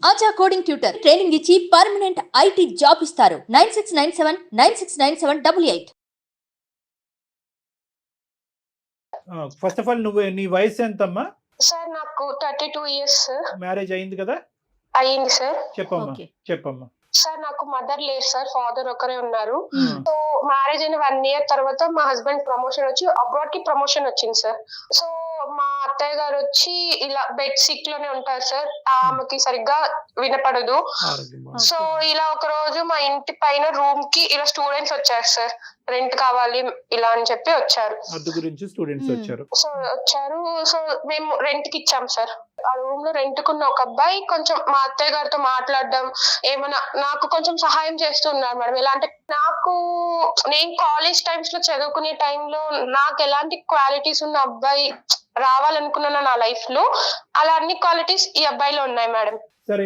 ఆచా coding tutor training ఇచ్చి permanent IT job ఇస్తారు. 9697969788. First of all నువ్వు నీ వయసు ఎంతమ్మా? సార్ నాకు 32 ఇయర్స్ మ్యారేజ్ అయింది కదా? అయ్యింది సార్. చెప్పమ్మా. సార్ నాకు మదర్ లేరు సార్, ఫాదర్ ఒకరే ఉన్నారు. సో మ్యారేజ్ అయిన 1 ఇయర్ తర్వాత మా హస్బెండ్ ప్రమోషన్ వచ్చి అబ్రాడ్ కి ప్రమోషన్ వచ్చింది సార్. సో మా అత్తయ్య గారు వచ్చి ఇలా బెడ్ సిక్ లోనే ఉంటారు సార్, ఆమెకి సరిగ్గా వినపడదు. సో ఇలా ఒక రోజు మా ఇంటి పైన రూమ్ కి ఇలా స్టూడెంట్స్ వచ్చారు సార్, రెంట్ కావాలి ఇలా అని చెప్పి వచ్చారు. సో వచ్చారు. సో మేము రెంట్ కి ఇచ్చాం సార్. ఆ రూమ్ లో రెంట్ కున్న ఒక అబ్బాయి కొంచెం మా అత్తయ్య గారితో మాట్లాడడం, ఏమన్నా నాకు కొంచెం సహాయం చేస్తున్నారు మేడం. ఎలా అంటే నేను కాలేజ్ టైమ్స్ లో చదువుకునే టైంలో నాకు ఎలాంటి క్వాలిటీస్ ఉన్న అబ్బాయి రావాలనుకున్నాను నా లైఫ్ లో, అలా అన్ని క్వాలిటీస్ ఈ అబ్బాయిలో ఉన్నాయి మేడం. సరే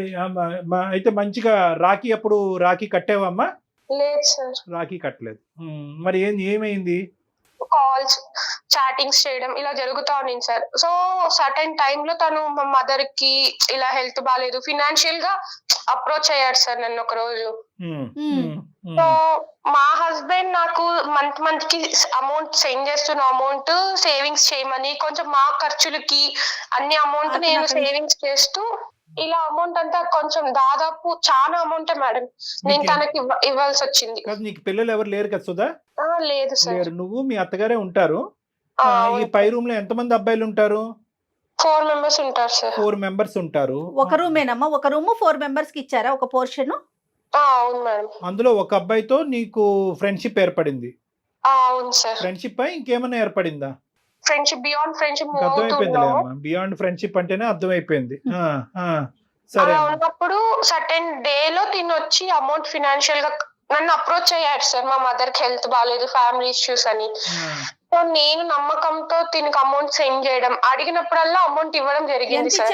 అయితే మంచిగా రాఖీ కట్టావమ్మా? లేదు సార్, రాఖీ కట్టలేదు. మరి ఏమైంది? కాల్స్ చాటింగ్స్ చేయడం ఇలా జరుగుతా ఉంది సార్. సో సర్టెన్ టైమ్ లో తను మా మదర్ కి ఇలా హెల్త్ బాగాలేదు, ఫినాన్షియల్ గా అప్రోచ్ అయ్యాడు సార్ నన్ను ఒక రోజు. సో మా హస్బెండ్ నాకు మంత్ కి అమౌంట్ సెండ్ చేస్తున్న అమౌంట్ సేవింగ్స్ చేయమని, కొంచెం మా ఖర్చులకి అన్ని అమౌంట్ నేను సేవింగ్స్ చేస్తూ ఇలా అమౌంట్ అంతా కొంచెం దాదాపు చాలా అమౌంట్ మేడం నేను తనకి ఇవ్వాల్సి వచ్చింది. నీకు పిల్లలు ఎవరు లేరు కదా సుధా? లేదు సార్. నువ్వు మీ అత్తగారే ఉంటారు. ఈ పై రూమ్ లో ఎంతమంది అబ్బాయిలు ఉంటారు? 4 మెంబర్స్ ఉంటారు సార్. 4 మెంబర్స్ ఉంటారు. ఒక రూమేనమ్మా? ఒక రూమ్ 4 మెంబర్స్ కి ఇచ్చారా ఒక పోర్షన్? అవును మేడం. అందులో ఒక అబ్బాయితో నీకు ఫ్రెండ్షిప్ ఏర్పడింది? అవును సార్. ఫ్రెండ్షిప్ ఇంకేమైనా ఏర్పడిందా? Friendship beyond friendship beyond friendship అంటేనే అర్థమైపోయింది. సరే ఉన్నప్పుడు సర్టెన్ డే లో తినొచ్చి అమౌంట్ ఫినాన్షియల్ గా నన్ను అప్రోచ్ అయ్యాడు సార్. మా మదర్ కి హెల్త్ బాగాలేదు, ఫ్యామిలీ ఇష్యూస్ అని. సో నేను నమ్మకంతో దీనికి అమౌంట్ సెండ్ చేయడం, అడిగినప్పుడల్లా అమౌంట్ ఇవ్వడం జరిగింది సార్.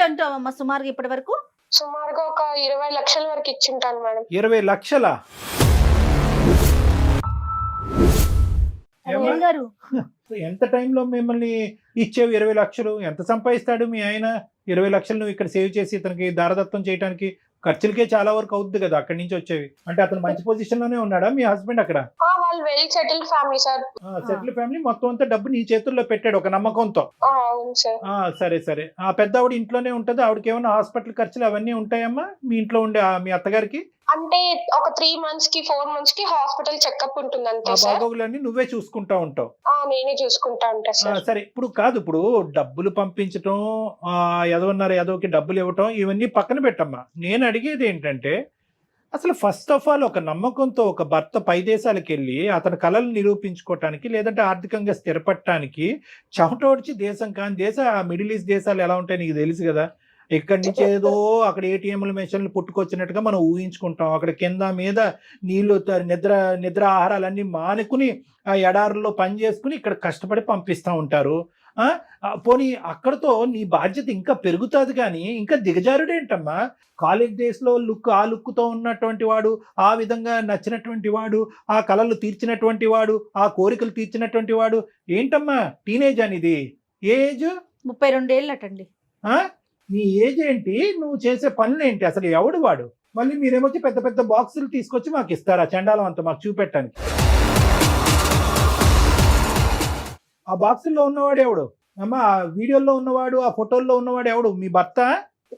సుమారుగా ఇప్పటి వరకు సుమారుగా ఒక 20 లక్షల వరకు ఇచ్చింటాను మేడం. 20 లక్షలా? ఎంత టైంలో మిమ్మల్ని ఇచ్చేవి 20 లక్షలు? ఎంత సంపాదిస్తాడు మీ ఆయన? 20 లక్షలు నువ్వు ఇక్కడ సేవ్ చేసి ఇతనికి దారదత్తం చేయడానికి ఖర్చులకే చాలా వరకు అవుద్ది కదా అక్కడి నుంచి వచ్చేవి. అంటే అతను మంచి పొజిషన్ లోనే ఉన్నాడా మీ హస్బెండ్ అక్కడ? వాళ్ళు well settled family sir. Settle family. మొత్తం అంతా డబ్బు నీ చేతుల్లో పెట్టాడు ఒక నమ్మకంతో. సరే. ఆ పెద్ద ఆవిడ ఇంట్లోనే ఉంటది. ఆవిడకి ఏమైనా హాస్పిటల్ ఖర్చులు అవన్నీ ఉంటాయమ్మా మీ ఇంట్లో ఉండే మీ అత్తగారికి? అంటే ఒక 3 months కి 4 months కి హాస్పిటల్ చెకప్ ఉంటుంది అంతే సార్. బాగోగులన్నీ నువ్వే చూసుకుంటా ఉంటావు? నేనే చూసుకుంటా ఉంటా సార్. సరే, ఇప్పుడు డబ్బులు పంపించటం, ఎదోకి డబ్బులు ఇవ్వటం ఇవన్నీ పక్కన పెట్టమ్మా. నేను అడిగేది ఏంటంటే, అసలు ఫస్ట్ ఆఫ్ ఆల్ ఒక నమ్మకంతో ఒక భర్త పై దేశాలకు వెళ్ళి అతని కళలు నిరూపించుకోవటానికి, లేదంటే ఆర్థికంగా స్థిరపడటానికి చెమటోడ్చి దేశం కాని మిడిల్ ఈస్ట్ దేశాలు ఎలా ఉంటాయి నీకు తెలుసు కదా. ఇక్కడి నుంచి ఏదో అక్కడ ఏటీఎంల మెషిన్లు పుట్టుకొచ్చినట్టుగా మనం ఊహించుకుంటాం. అక్కడ కింద మీద నీళ్లు నిద్ర ఆహారాలన్నీ మానుకుని ఆ ఎడారుల్లో పని చేసుకుని ఇక్కడ కష్టపడి పంపిస్తూ ఉంటారు. పోనీ అక్కడతో నీ బాధ్యత ఇంకా పెరుగుతుంది కానీ ఇంకా దిగజారుడేంటమ్మా? కాలేజ్ డేస్లో ఆ లుక్తో ఉన్నటువంటి వాడు, ఆ విధంగా నచ్చినటువంటి వాడు, ఆ కళలు తీర్చినటువంటి వాడు, ఆ కోరికలు తీర్చినటువంటి వాడు ఏంటమ్మా? టీనేజ్ అనేది ఏజ్ 32 ఏళ్ళటండి. నీ ఏజ్ ఏంటి? నువ్వు చేసే పనులు ఏంటి? అసలు ఎవడు వాడు? మళ్ళీ మీరేమొచ్చి పెద్ద పెద్ద బాక్సులు తీసుకొచ్చి మాకు ఇస్తారా? చండాలం అంతా మాకు చూపెట్టడానికి. ఆ బాక్సుల్లో ఉన్నవాడు ఎవడు అమ్మా? ఆ వీడియోలో ఉన్నవాడు, ఆ ఫోటోల్లో ఉన్నవాడు ఎవడు? మీ భర్త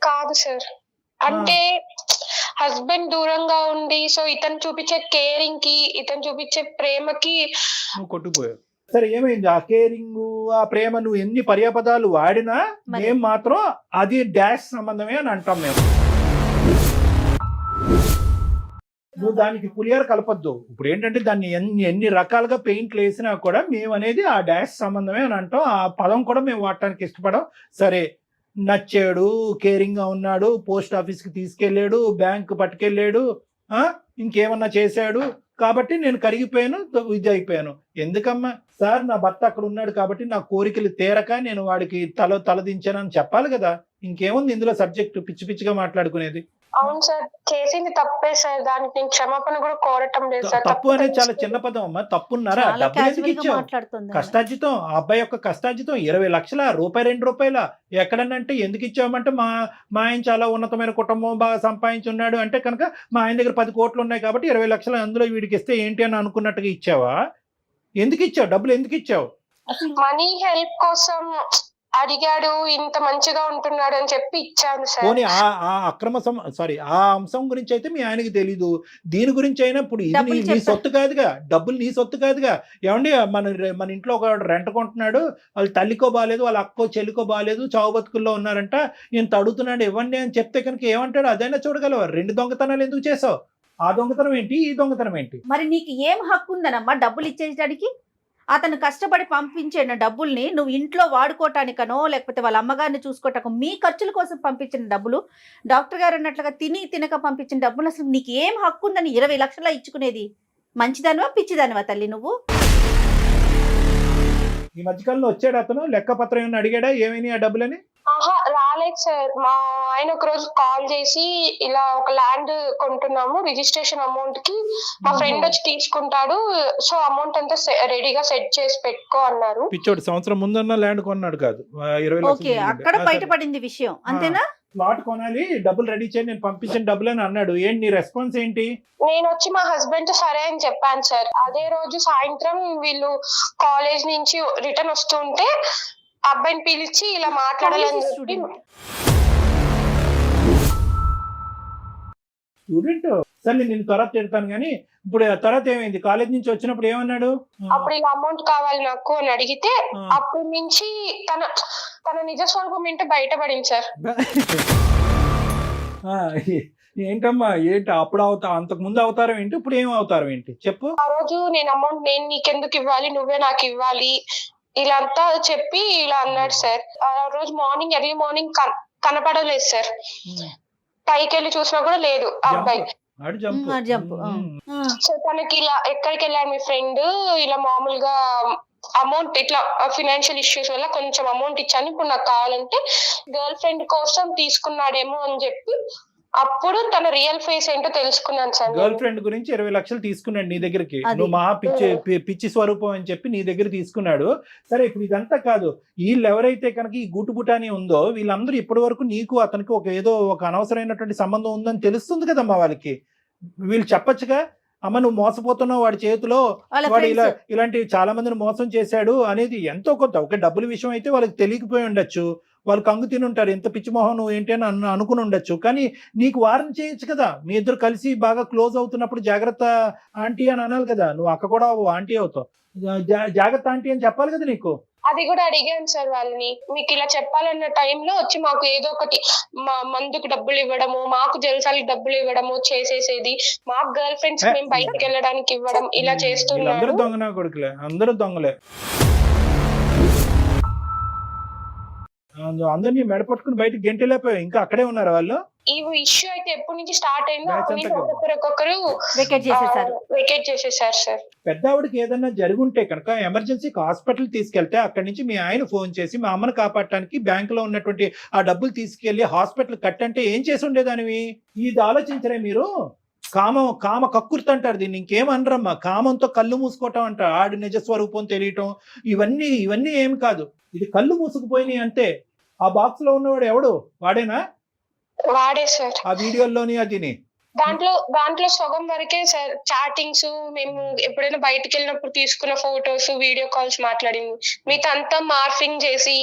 కాదు సార్. అంటే హస్బెండ్ దూరంగా ఉండి, సో ఇతను చూపించే కేరింగ్ కి, ఇతను చూపించే ప్రేమకి నువ్వు కొట్టుకుపోయావు. సరే, ఏమైంది? ఆ కేరింగ్, ఆ ప్రేమ నువ్వు ఎన్ని పర్యాపదాలు వాడినా మేము మాత్రం అది డాష్ సంబంధమే అని అంటాం మేము. నువ్వు దానికి పులియారు కలపద్దు. ఇప్పుడు ఏంటంటే దాన్ని ఎన్ని రకాలుగా పెయింట్లు వేసినా కూడా మేము అనేది ఆ డాష్ సంబంధమే అని అంటాం. ఆ పదం కూడా మేము వాడటానికి ఇష్టపడం. సరే, నచ్చాడు, కేరింగ్ గా ఉన్నాడు, పోస్ట్ ఆఫీస్కి తీసుకెళ్ళాడు, బ్యాంక్ పట్టుకెళ్ళాడు, ఇంకేమన్నా చేశాడు కాబట్టి నేను కరిగిపోయాను, ఇది అయిపోయాను. ఎందుకమ్మా? సార్, నా భర్త అక్కడ ఉన్నాడు కాబట్టి నా కోరికలు తీరక నేను వాడికి తలదించానని చెప్పాలి కదా. ఇంకేముంది ఇందులో సబ్జెక్టు? పిచ్చి పిచ్చిగా మాట్లాడుకునేది. అవును సార్, చేసింది తప్పే సార్. దానికి నేను క్షమాపణ కూడా కోరటం లేదు సార్. తప్పు అనేది చాలా చిన్న పదం అమ్మా. తప్పున్నారా? చాలా డబ్బులు ఎందుకు క్యాజువల్ గా ఇచ్చావు? మాట్లాడుతుంది ఆమె. కష్టార్జితం, ఆ అబ్బాయి యొక్క కష్టార్జితం 20 లక్షల రూపాయి, 2 రూపాయల ఎక్కడనంటే ఎందుకు ఇచ్చామంటే మా ఆయన చాలా ఉన్నతమైన కుటుంబం, బాగా సంపాదించున్నాడు అంటే కనుక మా ఆయన దగ్గర 10 కోట్లు ఉన్నాయి కాబట్టి 20 లక్షలు అందులో వీడికి ఇస్తే ఏంటి అని అనుకున్నట్టుగా ఇచ్చావా? ఎందుకు ఇచ్చావు? డబ్బులు ఎందుకు ఇచ్చావు? మనీ హెల్ప్ కోసం అడిగాడు, ఇంత మంచిగా ఉంటున్నాడు అని చెప్పి ఇచ్చాను సార్. పోనీ ఆ అక్రమ ఆ అంశం గురించి అయితే మీ ఆయనకి తెలీదు. దీని గురించి అయినా ఇప్పుడు ఇది డబ్బులు నీ చెప్పా- సొత్తు కాదుగా, డబ్బులు నీ సొత్తు కాదుగా. ఏమండి మన ఇంట్లో ఒక రెంట్ కొంటున్నాడు, వాళ్ళ తల్లికో బాగాలేదు, వాళ్ళ అక్కో చెల్లికో బాగాలేదు, చావు బతుకుల్లో ఉన్నారంట, ఇంత అడుగుతున్నాడు ఇవ్వండి అని చెప్తే కనుక ఏమంటాడు? అదైనా చూడగలవా? 2 దొంగతనాలు ఎందుకు చేసావు? ఆ దొంగతనం ఏంటి, ఈ దొంగతనం ఏంటి? మరి నీకు ఏం హక్కు ఉందనమ్మా డబ్బులు ఇచ్చేయడానికి? అతను కష్టపడి పంపించిన డబ్బుల్ని నువ్వు ఇంట్లో వాడుకోవటానికనో లేకపోతే వాళ్ళ అమ్మగారిని చూసుకోవటానికో మీ ఖర్చుల కోసం పంపించిన డబ్బులు, డాక్టర్ గారు అన్నట్లుగా తినక పంపించిన డబ్బులు, అసలు నీకు ఏం హక్కు ఉందని 20 లక్షల ఇచ్చుకునేది? మంచిదానివా పిచ్చిదానివా తల్లి నువ్వు? ఈ మధ్యకాలంలో వచ్చాడు అతను, లెక్కపత్రం ఏమైనా అడిగాడా ఏమైనా ఆ డబ్బులని? ఆహా, రాలేదు సార్. మా ఆయన ఒక రోజు కాల్ చేసి ఇలా ఒక ల్యాండ్ కొంటున్నాము, రిజిస్ట్రేషన్ అమౌంట్ కి మా ఫ్రెండ్ వచ్చి తీసుకుంటాడు, సో అమౌంట్ అంతా రెడీగా సెట్ చేసి పెట్టుకో అన్నారు. పిచ్చోడు సంవత్సరం ముందన్న ల్యాండ్ కొన్నాడు కాదు, 20 లక్షలు ఓకే, అక్కడ బయటపడింది విషయం అంతేనా? ప్లాట్ కొనాలి, డబ్బులు రెడీ చేయండి, నేను పంపించిన డబ్బులు అని అన్నాడు. ఏంటి నీ రెస్పాన్స్ ఏంటి? నేను వచ్చి మా హస్బెండ్ తో సరే అని చెప్పాను సార్. అదే రోజు సాయంత్రం వీళ్ళు కాలేజ్ నుంచి రిటర్న్ వస్తుంటే అబ్బాయిని పిలిచి ఇలా మాట్లాడాలని చెప్పి స్టూడెంట్ సరే నేను తర్వాత తిడతాను కానీ ఇప్పుడు తర్వాత ఏమైంది? కాలేజ్ నుంచి వచ్చినప్పుడు ఏమన్నాడు? అప్పుడు ఇలా అమౌంట్ కావాలి నాకు అని అడిగితే అప్పటి నుంచి తన నిజ స్వరూపం ఏంటో బయటపడింది సార్. ఏంటమ్మా ఏంటి అప్పుడు అంతకు ముందు అవతారం ఏంటి, ఇప్పుడు ఏం అవతారం ఏంటి చెప్పు? ఆ రోజు నేను అమౌంట్ నేను నీకెందుకు ఇవ్వాలి, నువ్వే నాకు ఇవ్వాలి ఇలా అంతా చెప్పి ఇలా అన్నాడు సార్. ఆ రోజు మార్నింగ్ ఎర్లీ మార్నింగ్ కనపడలేదు సార్. పైకి వెళ్ళి చూసినా కూడా లేదు అబ్బాయి. జంప్. సో తనకి ఇలా ఎక్కడికి వెళ్ళాడు మీ ఫ్రెండ్, ఇలా మామూలుగా అమౌంట్ ఇట్లా ఫినాన్షియల్ ఇష్యూస్ వల్ల కొంచెం అమౌంట్ ఇచ్చాను, ఇప్పుడు నాకు కావాలంటే గర్ల్ ఫ్రెండ్ కోసం తీసుకున్నాడేమో అని చెప్పి అప్పుడు తన రియల్ ఫేస్ ఏంటో తెలుసుకున్నాను సార్. గర్ల్ ఫ్రెండ్ గురించి 20 లక్షలు తీసుకున్నాడు నీ దగ్గరికి, నువ్వు మహా పిచ్చి స్వరూపం అని చెప్పి నీ దగ్గర తీసుకున్నాడు. సరే ఇప్పుడు ఇదంతా కాదు, వీళ్ళు ఎవరైతే కనుక ఈ గుటుబుటాని ఉందో వీళ్ళందరూ ఇప్పటి వరకు నీకు అతనికి ఏదో ఒక అనవసరమైనటువంటి సంబంధం ఉందని తెలుస్తుంది కదమ్మా వాళ్ళకి. వీళ్ళు చెప్పచ్చుగా, అమ్మ నువ్వు మోసపోతున్నావు, వాడి చేతిలో వాడు ఇలాంటి చాలా మందిని మోసం చేశాడు అనేది ఎంతో కొంత. ఒక డబ్బుల విషయం అయితే వాళ్ళకి తెలియకపోయి ఉండొచ్చు, వాళ్ళు కంగు తిని ఉంటారు, ఎంత పిచ్చిమోహం నువ్వు ఏంటి అని అనుకుని ఉండొచ్చు, కానీ నీకు వారం చేయొచ్చు కదా. మీ ఇద్దరు కలిసి బాగా క్లోజ్ అవుతున్నప్పుడు జాగ్రత్త ఆంటీ అని అనాలి కదా. నువ్వు అక్క కూడా ఆంటీ అవుతావు, జాగ్రత్త ఆంటీ అని చెప్పాలి కదా నీకు. అది కూడా అడిగాను సార్ వాళ్ళని, మీకు ఇలా చెప్పాలన్న టైంలో వచ్చి మాకు ఏదో ఒకటి మందుకు డబ్బులు ఇవ్వడము, మాకు జల్సాలకి డబ్బులు ఇవ్వడము చేసేసేది, మాకు గర్ల్ ఫ్రెండ్స్ మేము బయటకు వెళ్ళడానికి ఇవ్వడం ఇలా చేస్తున్నారు. అందరూ దొంగనా కొడుకులే, అందరూ దొంగలే. అందరినీ మెడపట్టుకుని బయటకు గెంటలేకపోయావు, ఇంకా అక్కడే ఉన్నారు వాళ్ళు. ఈ ఇష్యూ అయితే ఎప్పటి నుంచి స్టార్ట్ అయిందో అప్పటి నుంచి ఒక్కొక్కరు వెకేట్ చేసేసారు సార్. పెద్దవాడికి ఏదైనా జరుగుంటే కనుక ఎమర్జెన్సీకి హాస్పిటల్ తీసుకెళ్తే అక్కడి నుంచి మీ ఆయన ఫోన్ చేసి మా అమ్మను కాపాడటానికి బ్యాంకులో ఉన్నటువంటి ఆ డబ్బులు తీసుకెళ్లి హాస్పిటల్ కట్టంటే ఏం చేసి ఉండేదానివి? ఇది ఆలోచించరే మీరు? కామ కక్కుర్తి అంటారు దీన్ని, ఇంకేమనరమ్మా. కామంతో కళ్ళు మూసుకోవటం అంట, ఆడి నిజ స్వరూపం తెలియటం, ఇవన్నీ ఏం కాదు. ఇది కళ్ళు మూసుకుపోయినాయి అంతే. ఆ బాక్స్ లో ఉన్నవాడు ఎవడు? వాడేనా? వాడే సార్. ఆ వీడియోల్లోని అదిని దాంట్లో సగం వరకే సార్ చాటింగ్స్, మేము ఎప్పుడైనా బయటకు వెళ్ళినప్పుడు తీసుకున్న ఫోటోస్, వీడియో కాల్స్ మాట్లాడింది. మిగతా అంతా మార్ఫింగ్ చేసి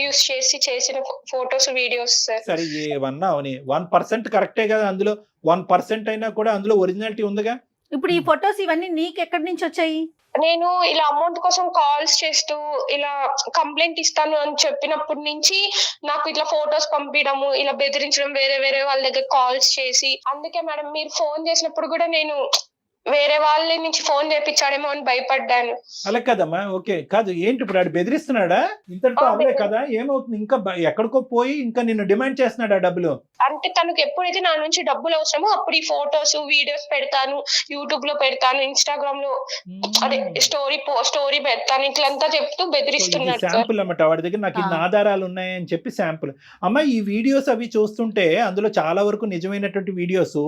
యూస్ చేసి చేసిన ఫోటోస్ వీడియోస్ సార్. సరే ఏమన్నా 1% కరెక్టే కదా, అందులో 1% అయినా కూడా అందులో ఒరిజినాలిటీ ఉందిగా. ఇప్పుడు ఈ ఫొటోస్ ఇవన్నీ నీకు ఎక్కడి నుంచి వచ్చాయి? నేను ఇలా అమౌంట్ కోసం కాల్స్ చేస్తూ ఇలా కంప్లైంట్ ఇస్తాను అని చెప్పినప్పటి నుంచి నాకు ఇట్లా ఫొటోస్ పంపించడము, ఇలా బెదిరించడం, వేరే వాళ్ళ దగ్గర కాల్స్ చేసి. అందుకే మేడం మీరు ఫోన్ చేసినప్పుడు కూడా నేను వేరే వాళ్ళ నుంచి ఫోన్ చేపించాడేమో అని భయపడ్డాను. అలా కదమ్మా, ఓకే కాదు, ఏంటి ఇప్పుడు ఆడు బెదిరిస్తున్నాడా? ఇంతటితో అవలే కదా, ఏమవుతుంది ఇంకా ఎక్కడికో పోయి ఇంకా నిన్ను డిమాండ్ చేస్తున్నాడా డబ్బులు? అంటే తనకు ఎప్పుడైతే నా నుంచి డబ్బులు అవసరమో అప్పుడు ఈ ఫొటోస్ వీడియోస్ పెడతాను, యూట్యూబ్ లో పెడతాను, ఇన్స్టాగ్రామ్ లో అదే స్టోరీ పెడతాను, ఇట్లంతా చెప్తూ బెదిరిస్తున్నాడు సార్. శాంపుల్ అన్నమాట, వాడి దగ్గర నాకు ఇన్ని ఆధారాలు ఉన్నాయని చెప్పి శాంపుల్. అమ్మ ఈ వీడియోస్ అవి చూస్తుంటే అందులో చాలా వరకు నిజమైనటువంటి వీడియోస్,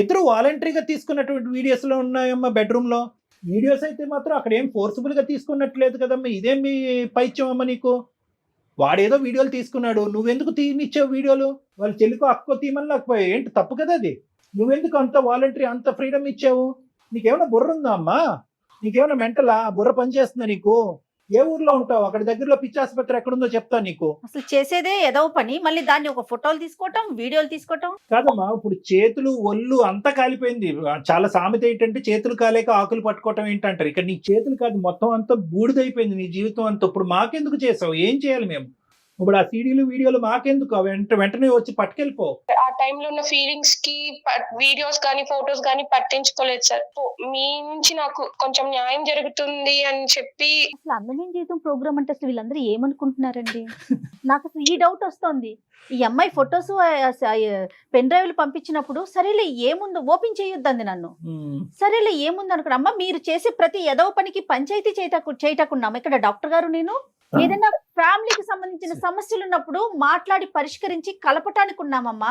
ఇద్దరు వాలంటరీగా తీసుకున్నటువంటి వీడియోస్ లో ఉన్నాయమ్మా. బెడ్రూమ్ లో వీడియోస్ అయితే మాత్రం అక్కడ ఏం ఫోర్సిబుల్ గా తీసుకున్నట్లేదు కదమ్మా. ఇదేం మీ పైత్యం అమ్మ నీకు? వాడేదో వీడియోలు తీసుకున్నాడు, నువ్వెందుకు తీనిచ్చావు వీడియోలు? వాళ్ళ చెల్లికో అక్కో తీయమని లేకపోయా ఏంటి? తప్పు కదా అది. నువ్వెందుకు అంత వాలంటరీ అంత ఫ్రీడమ్ ఇచ్చావు? నీకేమైనా బుర్ర ఉందా అమ్మా? నీకేమైనా మెంటలా? బుర్ర పనిచేస్తుందా నీకు? ఏ ఊర్లో ఉంటావు? అక్కడ దగ్గరలో పిచ్చి ఆసుపత్రి ఎక్కడుందో చెప్తా నీకు. అసలు చేసేదే ఏదో పని, మళ్ళీ దాన్ని ఒక ఫోటోలు తీసుకోవటం, వీడియోలు తీసుకోవటం. కాదమ్మా, ఇప్పుడు చేతులు ఒళ్ళు అంతా కాలిపోయింది. చాలా సామెత ఏంటంటే చేతులు కాలేక ఆకులు పట్టుకోవటం ఏంటంటారు. ఇక్కడ నీ చేతులు కాదు, మొత్తం అంతా బూడిదైపోయింది నీ జీవితం అంతా. ఇప్పుడు మాకెందుకు చేసావు? ఏం చేయాలి మేము? ఇప్పుడు ఆ సీడీలు వీడియోలు మాకెందుకు? వెంటనే వచ్చి పట్టుకెళ్ళిపో. ఆ టైంలో ఉన్న ఫీలింగ్స్ కి వీడియోస్ కానీ ఫొటోస్ కానీ పట్టించుకోలేదు సార్. మీ నుంచి నాకు కొంచెం న్యాయం జరుగుతుంది అని చెప్పి. అసలు అందమైన జీవితం ప్రోగ్రామ్ అంటే అసలు వీళ్ళందరూ ఏమనుకుంటున్నారండి? నాకు అసలు ఈ డౌట్ వస్తుంది. ఈ అమ్మాయి ఫొటోస్ పెన్ డ్రైవ్లు పంపించినప్పుడు సరేలే ఏముందో ఓపెన్ చేయొద్దంది నన్ను. సరేలే ఏముంది అనుకున్నా. అమ్మ మీరు చేసే ప్రతి ఏదో పనికి పంచాయతీ చేయటకున్నాం ఇక్కడ డాక్టర్ గారు. నేను ఏదైనా ఫ్యామిలీకి సంబంధించిన సమస్యలు ఉన్నప్పుడు మాట్లాడి పరిష్కరించి కలపటానికి ఉన్నామమ్మా.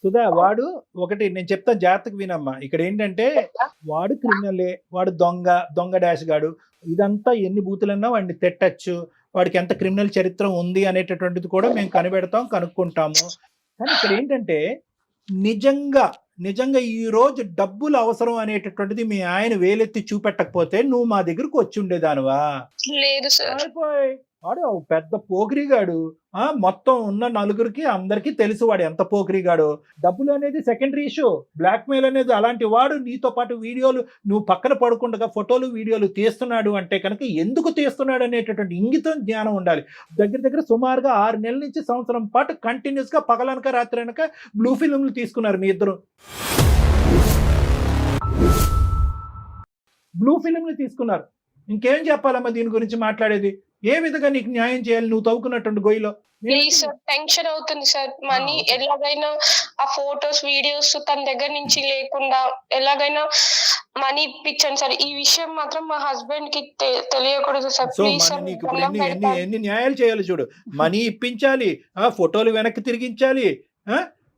సుధా, వాడు ఒకటి నేను చెప్తా, జాగ్రత్తగా వినమ్మా. ఇక్కడ ఏంటంటే వాడు క్రిమినలే, వాడు దొంగ డాష్ గాడు. ఇదంతా ఎన్ని బూతులన్నా వాడిని తిట్టచ్చు, వాడికి ఎంత క్రిమినల్ చరిత్ర ఉంది అనేటటువంటిది కూడా మేము కనుక్కుంటాము. కానీ ఇక్కడ ఏంటంటే నిజంగా ఈ రోజు డబ్బులు అవసరం అనేటటువంటిది మీ ఆయన వేలెత్తి చూపెట్టకపోతే నువ్వు మా దగ్గరకు వచ్చి ఉండేదానివా? లేదు సార్. వాడు పెద్ద పోకిరిగాడు. మొత్తం ఉన్న నలుగురికి అందరికీ తెలుసు వాడు ఎంత పోకిరిగాడు. డబ్బులు అనేది సెకండరీ ఇష్యూ. బ్లాక్ మెయిల్ అనేది అలాంటి వాడు నీతో పాటు వీడియోలు నువ్వు పక్కన పడుకుండగా ఫోటోలు వీడియోలు తీస్తున్నాడు అంటే కనుక ఎందుకు తీస్తున్నాడు అనేటటువంటి ఇంగితం జ్ఞానం ఉండాలి. దగ్గర సుమారుగా 6 నెలల నుంచి సంవత్సరం పాటు కంటిన్యూస్ గా పగలనక రాత్రి అనక బ్లూ ఫిల్మ్లు తీసుకున్నారు మీ ఇద్దరు. బ్లూ ఫిల్మ్లు తీసుకున్నారు. ఇంకేం చెప్పాలమ్మా దీని గురించి మాట్లాడేది? ఏ విధంగా నీకు న్యాయం చేయాలి నువ్వు తవ్వుకున్నటువంటి గొయ్యిలో? ప్లీజ్ సార్, టెన్షన్ అవుతుంది సార్. మనీ ఎలాగైనా ఆ ఫోటోస్ వీడియోస్ తన దగ్గర నుంచి లేకుండా ఎలాగైనా మనీ ఇప్పించండి సార్. ఈ విషయం మాత్రం మా హస్బెండ్ కి తెలియకూడదు సార్. ప్లీజ్ సార్, నీకు ఎన్ని న్యాయాలు చేయాలి చూడు. మనీ ఇప్పించాలి, ఫోటోలు వెనక్కి తిరిగించాలి,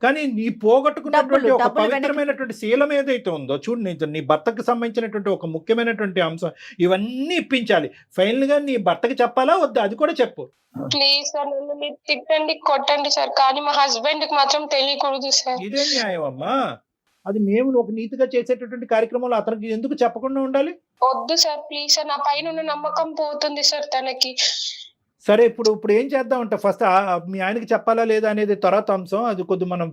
కానీ నీ పోగొట్టుకున్నటువంటి ఒక పవిత్రమైనటువంటి శీలం ఏదైతే ఉందో చూడు, నీ భర్తకు సంబంధించినటువంటి ఒక ముఖ్యమైనటువంటి అంశం, ఇవన్నీ ఇప్పించాలి. ఫైనల్ గా నీ భర్తకి చెప్పాలా వద్దా అది కూడా చెప్పు. ప్లీజ్ సార్, నన్ను మీరు తిట్టండి కొట్టండి సార్, కానీ మా హస్బెండ్ కి మాత్రం తెలియకూడదు సార్. ఇదే న్యాయం అమ్మా. అది మేము ఒక నీతిగా చేసేటటువంటి కార్యక్రమంలో అతనికి ఎందుకు చెప్పకుండా ఉండాలి? వద్దు సార్, ప్లీజ్ సార్, నా పైన ఉన్న నమ్మకం పోతుంది సార్ తనకి. సరే, ఇప్పుడు ఏం చేద్దామంటే ఫస్ట్ మీ ఆయనకి చెప్పాలా లేదా అనేది తర్వాత అంశం. అది కొద్ది మనం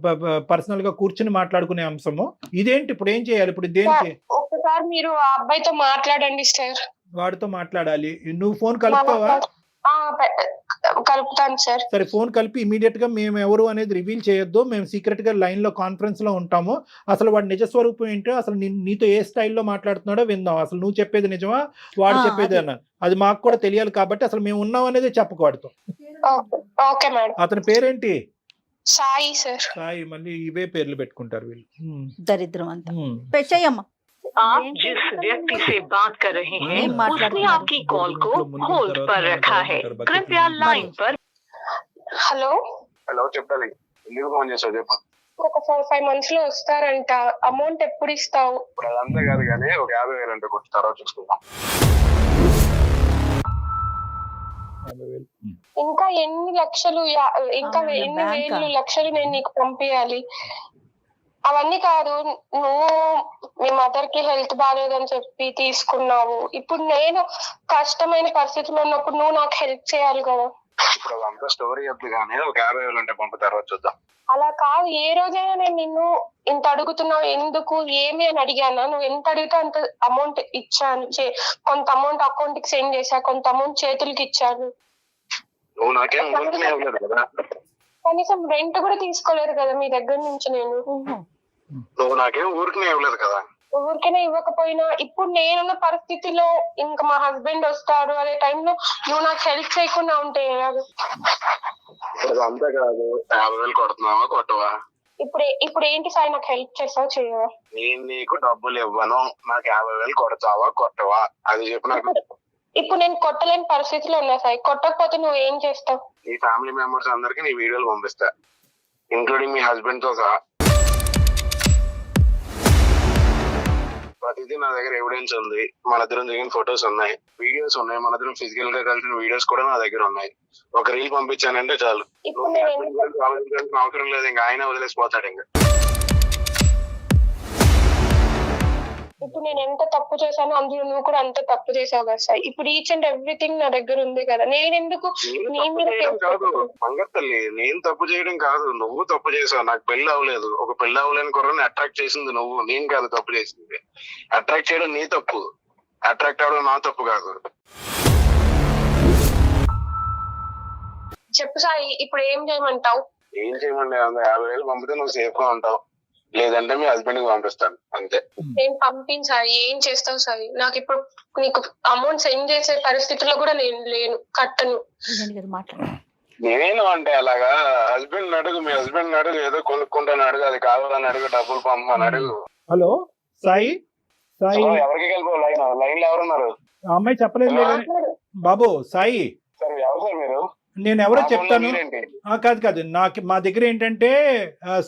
పర్సనల్ గా కూర్చుని మాట్లాడుకునే అంశము. ఇదేంటి ఇప్పుడు ఏం చేయాలి? ఇప్పుడు దేనికి? ఒక్కసారి మీరు ఆ అబ్బాయితో మాట్లాడండి సార్. వాడితో మాట్లాడాలి. నువ్వు ఫోన్ కలుపుతావా? కలుపుతాను సార్. సరే, ఫోన్ కలిపి ఇమీడియట్ గా మేము ఎవరు అనేది రివీల్ చేయొద్దు. మేము సీక్రెట్ గా లైన్ లో కాన్ఫరెన్స్ లో ఉంటాము. అసలు వాడి నిజ స్వరూపం ఏంటో, అసలు నీతో ఏ స్టైల్లో మాట్లాడుతున్నాడో విందాం. అసలు నువ్వు చెప్పేది నిజమా, వాడు చెప్పేది అన్న, అది మాకు కూడా తెలియాలి. కాబట్టి అసలు మేము ఉన్నాం అనేది చెప్పకు వాడితో. Okay madam. అతని పేరేంటి? సాయి సార్. సాయి. మళ్ళీ ఇవే పేర్లు పెట్టుకుంటారు వీళ్ళు. దరిద్రం అంతా. చెయ్యమ్మా. आप जिस व्यक्ति से बात कर रहे हैं उसने आपकी कॉल को होल्ड पर रखा है, कृपया लाइन पर. హలో చెప్పాలి. ఎందుకు ఫోన్ చేసావు చెప్పు. ఒక 4-5 months లో వస్తారంట. అమౌంట్ ఎప్పుడు ఇస్తావు? ఇప్పుడు అదంతా కాదు కానీ ఒక 50,000 అంటే కొట్టి తర్వాత చూసుకుందాం. ఇంకా ఎన్ని లక్షలు, ఇంకా ఎన్ని వేలు లక్షలు నేను నీకు పంపించాలి? అవన్నీ కాదు, నువ్వు మీ మదర్ కి హెల్త్ బాగాలేదని చెప్పి తీసుకున్నావు. ఇప్పుడు నేను కష్టమైన పరిస్థితిలో ఉన్నప్పుడు నువ్వు నాకు హెల్ప్ చేయాలి కదా. ఇప్పుడు అంతా స్టోరీ చెప్పు కానీ ఒక 50,000 అంటే పంపు తర్వాత చూద్దాం. అలా కాదు, ఏ రోజైనా నేను నిన్ను ఇంత అడుగుతున్నావు ఎందుకు ఏమి అని అడిగానా? నువ్వు ఎంత అడిగితే అంత అమౌంట్ ఇచ్చాను. కొంత అమౌంట్ అకౌంట్ కి సెండ్ చేశా, కొంత అమౌంట్ చేతులకి ఇచ్చాను. నువ్వు నాకేం ఊరికనే ఇవ్వలేదు కదా. కనీసం రెంట్ కూడా తీసుకోలేదు కదా మీ దగ్గర నుంచి నేను. నువ్వు నాకేం ఊరికనే ఇవ్వలేదు కదా. ఊరికనే ఇవ్వకపోయినా ఇప్పుడు నేనున్న పరిస్థితిలో ఇంకా మా హస్బెండ్ వస్తారు అనే టైంలో నువ్వు నాకు హెల్ప్ చేయకుండా ఉంటే ఎలాగ? ఇప్పుడు అంతే కాదు, 50,000 కొడుతున్నావా కొట్టవా? ఇప్పుడు ఏంటి సాయి, నాకు హెల్ప్ చేస్తావు చేయవా? నేను నీకు డబ్బులు ఇవ్వను, నాకు 50,000 కొడతావా కొట్టవా? అది చెప్పు నాకు. ఇప్పుడు నేను కొట్టలేని పరిస్థితిలో ఉన్నా సాయి, కొట్టకపోతే నువ్వు ఏం చేస్తావు? నీ ఫ్యామిలీ మెంబర్స్ అందరికి నీ వీడియోలు పంపిస్తా, ఇంక్లూడింగ్ మీ హస్బెండ్ తో సహా. ప్రతిదీ నా దగ్గర ఎవిడెన్స్ ఉంది, మన ఇద్దరం దిగిన ఫొటోస్ ఉన్నాయి, వీడియోస్ ఉన్నాయి, మన ఇద్దరం ఫిజికల్ గా కలిసిన వీడియోస్ కూడా నా దగ్గర ఉన్నాయి. ఒక రీల్ పంపించానంటే చాలు, ఇప్పుడు నేను ఆలోచించాల్సిన అవసరం లేదు, ఇంకా ఆయన వదిలేసిపోతాడు. ఇంకా ఇప్పుడు నేను ఎంత తప్పు చేశానో అందులో నువ్వు కూడా అంత తప్పు చేసావు కదా సార్. ఇప్పుడు ఈచ్ అండ్ ఎవ్రీథింగ్ నా దగ్గర ఉంది కదా, నేను ఎందుకు నీ మీద కాదు బంగారు తల్లి, నేను తప్పు చేయడం కాదు, నువ్వు తప్పు చేసావు. నాకు పెళ్లి అవ్వలేదు, ఒక పెళ్లి అవ్వలేని కుర్రని అట్రాక్ట్ చేసింది నువ్వు, నేను కాదు తప్పు చేసింది. అట్రాక్ట్ చేయడం నీ తప్పు, అట్రాక్ట్ అవ్వడం నా తప్పు కాదు. చెప్పు సాయి, ఇప్పుడు ఏం చేయమంటావు? ఏం చేయమండి, 50,000 పంపితే నువ్వు సేఫ్ గా ఉంటావు, లేదంటే మీ హస్బెండ్ కి పంపిస్తాను అంతే. నేను పంపించాలి, ఏం చేస్తావు సాయి? నాకు ఇప్పుడు నీకు అమౌంట్ సెండ్ చేసే పరిస్థితిలో కూడా నేను లేను, కట్టను. నేను అంటే అలాగా హస్బెండ్ అడుగు, మీ హస్బెండ్ అడుగు, ఏదో కొనుక్కుంటాను అడుగు, అది కావాలని అడుగు, డబ్బులు పంపమని అడుగు. హలో సాయి, సాయి ఎవరికి వెళ్ళిపో, లైన్ లో ఎవరున్నారు? ఆ అమ్మాయి చెప్పలేదు బాబు. సాయి సార్ ఎవరు సార్ మీరు? నేను ఎవరో చెప్తాను. కాదు కాదు, నాకు మా దగ్గర ఏంటంటే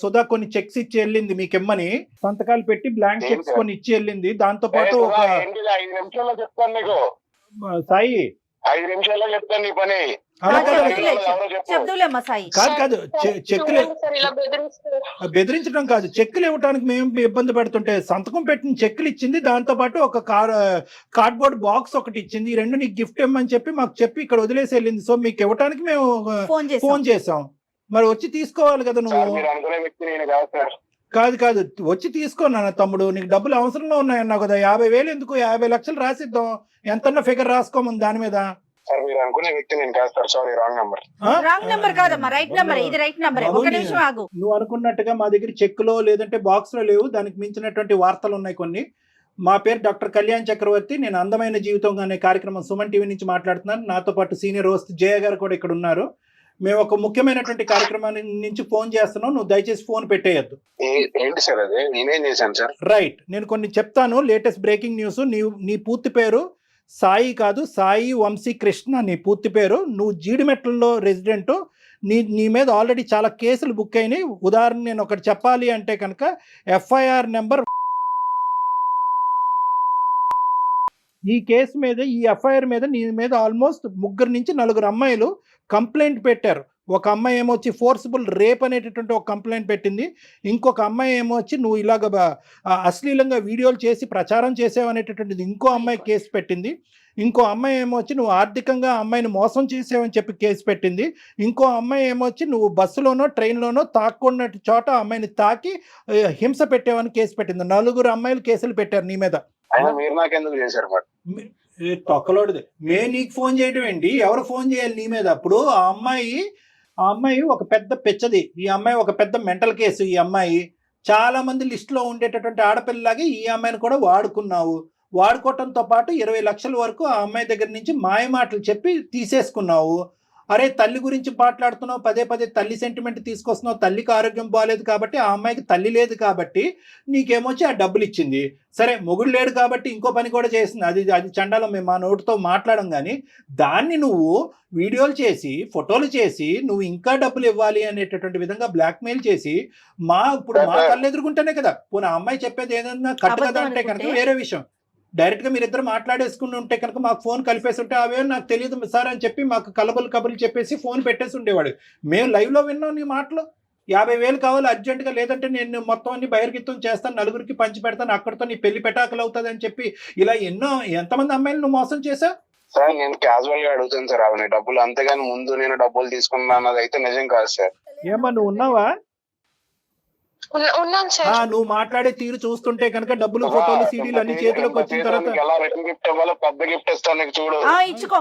సుధా కొన్ని చెక్స్ ఇచ్చి వెళ్ళింది, మీకెమ్మని సంతకాలు పెట్టి బ్లాంక్ చెక్స్ కొన్ని ఇచ్చి వెళ్ళింది. దాంతో పాటు ఒక 5 నిమిషాల్లో చెప్తాను నీకు. సాయి 5 నిమిషాల్లో చెప్తాను నీ పని. చెప్దులేమ్మా సాయి. కాదు కాదు, చెక్కులు ఇలా బెదిరిస్తారు. బెదిరించడం కాదు, చెక్కులు ఇవ్వడానికి మేము ఇబ్బంది పడుతుంటే సంతకం పెట్టిన చెక్కులు ఇచ్చింది, దాంతో పాటు ఒక కార్డ్బోర్డ్ బాక్స్ ఒకటి ఇచ్చింది. ఈ రెండు నీకు గిఫ్ట్ ఇవ్వమని చెప్పి మాకు చెప్పి ఇక్కడ వదిలేసి వెళ్ళింది. సో మీకు ఇవ్వడానికి మేము ఫోన్ చేసాం, మరి వచ్చి తీసుకోవాలి కదా నువ్వు. కాదు కాదు, వచ్చి తీసుకోనా తమ్ముడు, నీకు డబ్బులు అవసరంలో ఉన్నాయన్నా కదా. 50,000 ఎందుకు, 50 లక్షలు రాసిద్దాం, ఎంతన్నా ఫిగర్ రాసుకోమని దాని మీద. సార్ మీరు అనుకునే వ్యక్తి నేను కాదు sir, sorry wrong number. Wrong number కాదమ్మా, రైట్ నంబర్, ఇది రైట్ నంబర్. ఒక నిమిషం ఆగు. నువ్వు అనుకున్నట్టుగా మా దగ్గర చెక్కులో లేదంటే బాక్స్ లో లేవు, దానికి మించినటువంటి వార్తలు ఉన్నాయి కొన్ని. మా పేరు డాక్టర్ కళ్యాణ్ చక్రవర్తి, నేను అందమైన జీవితం అనే కార్యక్రమం సుమన్ టీవీ నుంచి మాట్లాడుతున్నాను. నాతో పాటు సీనియర్ హోస్ట్ జయ గారు కూడా ఇక్కడ ఉన్నారు. మేము ఒక ముఖ్యమైనటువంటి కార్యక్రమాన్ని నుంచి ఫోన్ చేస్తున్నాం, నువ్వు దయచేసి ఫోన్ పెట్టేయద్దు. ఏంటి సార్ అది, నేనేం చేశాను సార్? రైట్, నేను కొన్ని చెప్తాను. Latest breaking news. నీ పూర్తి పేరు సాయి కాదు, సాయి వంశీ కృష్ణ నీ పూర్తి పేరు. నువ్వు జీడిమెట్లలో రెసిడెంట్. నీ మీద ఆల్రెడీ చాలా కేసులు బుక్ అయినాయి. ఉదాహరణ నేను ఒకటి చెప్పాలి అంటే కనుక FIR నెంబర్, ఈ కేసు మీద, ఈ FIR మీద నీ మీద ఆల్మోస్ట్ 3 నుంచి 4 అమ్మాయిలు కంప్లైంట్ పెట్టారు. ఒక అమ్మాయి ఏమో వచ్చి ఫోర్సిబుల్ రేప్ అనేటటువంటి ఒక కంప్లైంట్ పెట్టింది. ఇంకొక అమ్మాయి ఏమో వచ్చి నువ్వు ఇలాగ అశ్లీలంగా వీడియోలు చేసి ప్రచారం చేసావనేటటువంటిది ఇంకో అమ్మాయి కేసు పెట్టింది. ఇంకో అమ్మాయి ఏమో వచ్చి నువ్వు ఆర్థికంగా అమ్మాయిని మోసం చేసావని చెప్పి కేసు పెట్టింది. ఇంకో అమ్మాయి ఏమో వచ్చి నువ్వు బస్సులోనో ట్రైన్లోనో తాక్కున్న చోట అమ్మాయిని తాకి హింస పెట్టావని కేసు పెట్టింది. 4 అమ్మాయిలు కేసులు పెట్టారు నీ మీద. మీరు నాకెందుకు చేశారు? తొక్కలోడిది నీకు ఫోన్ చేయడం ఏంటి, ఎవరు ఫోన్ చేయాలి నీ మీద? అప్పుడు ఆ అమ్మాయి ఒక పెద్ద పిచ్చది, ఈ అమ్మాయి ఒక పెద్ద మెంటల్ కేసు. ఈ అమ్మాయి చాలా మంది లిస్టులో ఉండేటటువంటి ఆడపిల్లలాగే ఈ అమ్మాయిని కూడా వాడుకున్నావు. వాడుకోవటంతో పాటు 20 లక్షల వరకు ఆ అమ్మాయి దగ్గర నుంచి మాయ మాటలు చెప్పి తీసేసుకున్నావు. అరే తల్లి గురించి మాట్లాడుతున్నావు, పదే పదే తల్లి సెంటిమెంట్ తీసుకొస్తున్నావు. తల్లికి ఆరోగ్యం బాగాలేదు కాబట్టి, ఆ అమ్మాయికి తల్లి లేదు కాబట్టి నీకేమొచ్చి ఆ డబ్బులు ఇచ్చింది. సరే మొగుడు లేడు కాబట్టి ఇంకో పని కూడా చేసింది, అది చండాలం, మేము మా నోటితో మాట్లాడం. కానీ దాన్ని నువ్వు వీడియోలు చేసి ఫోటోలు చేసి నువ్వు ఇంకా డబ్బులు ఇవ్వాలి అనేటటువంటి విధంగా బ్లాక్మెయిల్ చేసి ఇప్పుడు మా కళ్ళు ఎదుర్కొంటేనే కదా. పోనీ ఆ అమ్మాయి చెప్పేది ఏదన్నా కట్టు కదా అంటే కనుక వేరే విషయం. డైరెక్ట్గా మీరిద్దరు మాట్లాడేసుకుని ఉంటే కనుక మాకు ఫోన్ కలిపేసి ఉంటే అవే నాకు తెలియదు సార్ అని చెప్పి మాకు కబుర్లు చెప్పేసి ఫోన్ పెట్టేసి ఉండేవాడు. మేము లైవ్లో విన్నాం నీ మాటలు. 50,000 కావాలి అర్జెంటుగా, లేదంటే నేను మొత్తం అన్ని బహిర్గతం చేస్తాను, 4గురికి పంచి పెడతాను, అక్కడితో నీ పెళ్లి పెటాకులు అవుతుంది అని చెప్పి ఇలా ఎంతమంది అమ్మాయిలు నువ్వు మోసం చేసావు? సార్ నేను క్యాజువల్ గా అడుగుతాను సార్ అవన్నీ డబ్బులు, అంతేగాని ముందు నేను డబ్బులు తీసుకున్నా అన్నది అయితే నిజం కాదు సార్. ఏమా నువ్వు ఉన్నావా? ఉన్నాను సార్. నువ్వు మాట్లాడే తీరు చూస్తుంటే కనుక డబ్బులు ఫోటోలు సీడీలు అన్ని చేతిలోకి వచ్చిన తర్వాత ఎలా రిటర్న్ గిఫ్ట్ ఇవ్వాలో పెద్ద గిఫ్ట్ ఇస్తాను నీకు, చూడు. ఇచ్చుకో.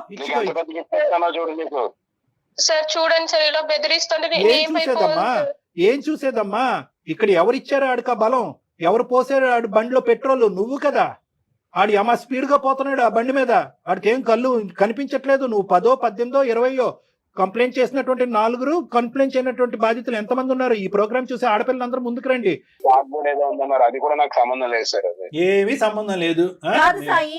పెద్ద గిఫ్ట్ ఇస్తానో చూడు నీకు. సార్ చూడండి సార్, ఇలా బెదిరిస్తుంటే ఏం చూసేదమ్మా ఇక్కడ ఎవరిచ్చారో ఆడిక బలం? ఎవరు పోసారు ఆడు బండిలో పెట్రోల్? నువ్వు కదా. ఆడు ఏమా స్పీడ్ గా పోతున్నాడు ఆ బండి మీద, ఆడికి ఏం కళ్ళు కనిపించట్లేదు. నువ్వు 10, 18, 20 కంప్లైంట్ చేసినటువంటి 4 కంప్లైంట్ చేయనటువంటి బాధితులు ఎంతమంది ఉన్నారు? ఈ ప్రోగ్రామ్ చూసి ఆడపిల్లలందరూ ముందుకు రండి. ఏదో ఉందన్నారు, అది కూడా నాకు సంబంధం లేదు సార్. అది ఏమీ సంబంధం లేదు. కాదు సాయి,